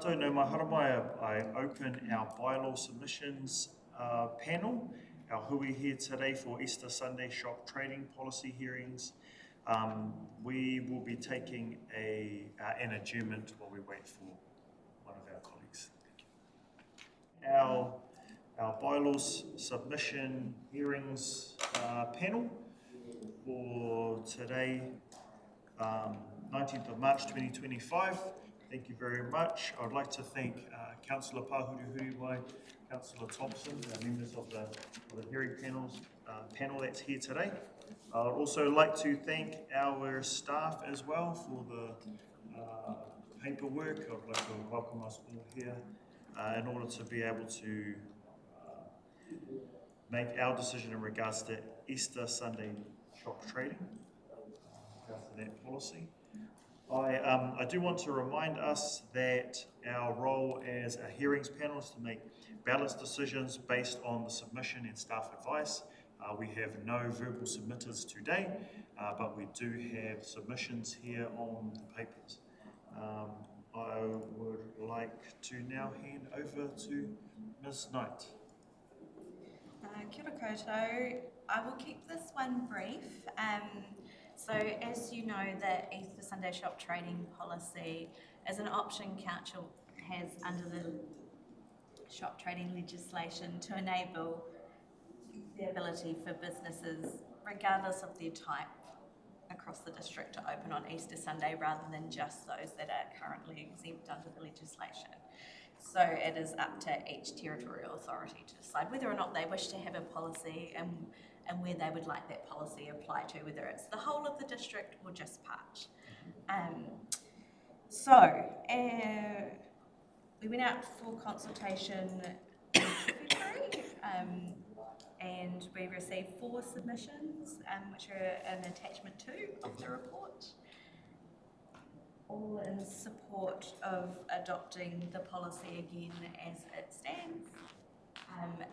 So no maharamai, I open our bylaw submissions panel, our hui here today for Easter Sunday shop trading policy hearings. We will be taking an adjournment while we wait for one of our colleagues. Thank you. Our bylaws submission hearings panel for today, 19th of March 2025. Thank you very much. I would like to thank Councillor Pāhurihuriwai, Councillor Thompson, members of the hearing panel that's here today. I would also like to thank our staff as well for the paperwork. I would like to welcome us all here in order to be able to make our decision in regards to Easter Sunday shop trading, regards to that policy. I do want to remind us that our role as a hearings panel is to make balanced decisions based on the submission and staff advice. We have no verbal submitters today, but we do have submissions here on the papers. I would like to now hand over to Ms. Knight. Kia ora koutou. I will keep this one brief. So as you know, the Easter Sunday shop trading policy is an option council has under the shop trading legislation to enable the ability for businesses, regardless of their type, across the district to open on Easter Sunday rather than just those that are currently exempt under the legislation. So it is up to each territorial authority to decide whether or not they wish to have a policy and where they would like that policy applied to, whether it's the whole of the district or just part. We went out for consultation in February and we received 4 submissions, which are an attachment 2 of the report, all in support of adopting the policy again as it stands.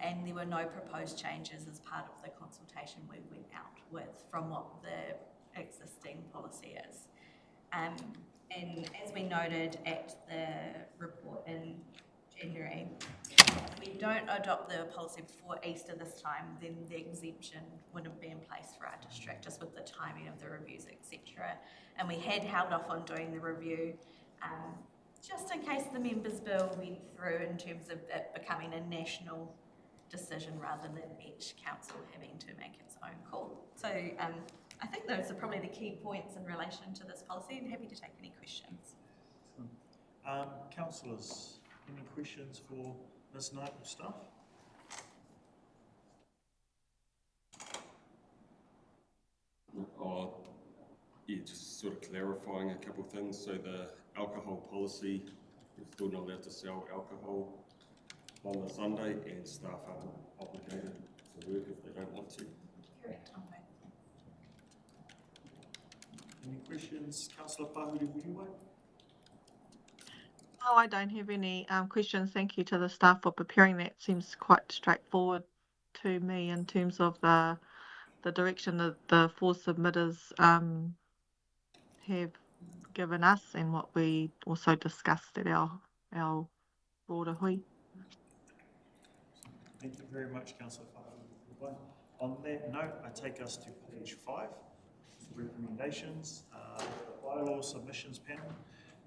And there were no proposed changes as part of the consultation we went out with from what the existing policy is. And as we noted at the report in January, if we don't adopt the policy before Easter this time, then the exemption wouldn't be in place for our district, just with the timing of the reviews, etc. And we had held off on doing the review just in case the members' bill went through in terms of it becoming a national decision rather than each council having to make its own call. So I think those are probably the key points in relation to this policy, and happy to take any questions. Councillors, any questions for Ms. Knight or staff? Yeah, just sort of clarifying a couple of things. So the alcohol policy, you're still not allowed to sell alcohol on the Sunday, and staff aren't obligated to work if they don't want to. Correct. Any questions, Councillor Pāhurihuriwai? No, I don't have any questions. Thank you to the staff for preparing that. Seems quite straightforward to me in terms of the direction that the 4 submitters have given us and what we also discussed at our broader hui. Thank you very much, Councillor Pāhurihuriwai. On that note, I take us to page 5, recommendations. The bylaw submissions panel,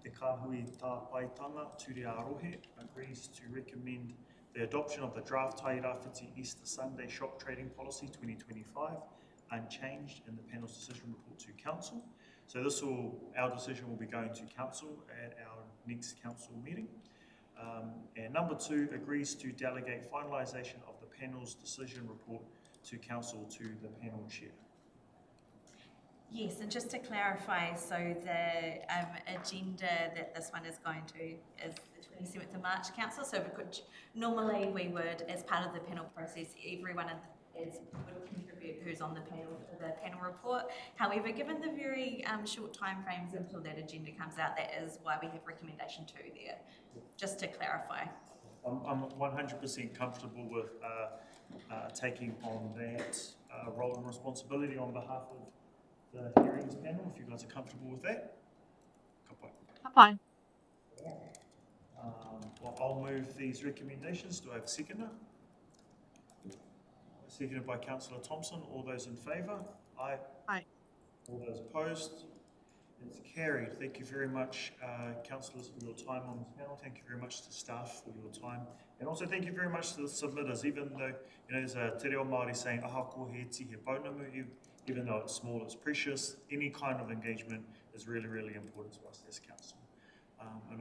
Te Kāhui Tā Paitanga Ture Arohe, agrees to recommend the adoption of the draft Tairāwhiti Easter Sunday shop trading policy 2025 unchanged in the panel's decision report to council. So our decision will be going to council at our next council meeting. And number 2, agrees to delegate finalisation of the panel's decision report to council to the panel chair. Yes, and just to clarify, so the agenda that this one is going to is the 27th of March council. So normally we would, as part of the panel process, everyone would contribute who's on the panel to the panel report. However, given the very short time frames until that agenda comes out, that is why we have recommendation 2 there, just to clarify. I'm 100% comfortable with taking on that role and responsibility on behalf of the hearings panel, if you guys are comfortable with that. Fine. Well, I'll move these recommendations. Do I have a seconder? Seconded by Councillor Thompson. All those in favour? Aye. Aye. All those opposed? It's carried. Thank you very much, councillors, for your time on this panel. Thank you very much to staff for your time. And also thank you very much to the submitters, even though, there's a te reo Māori saying, aha ko he ti he paunamu, even though it's small, it's precious. Any kind of engagement is really, really important to us as council. And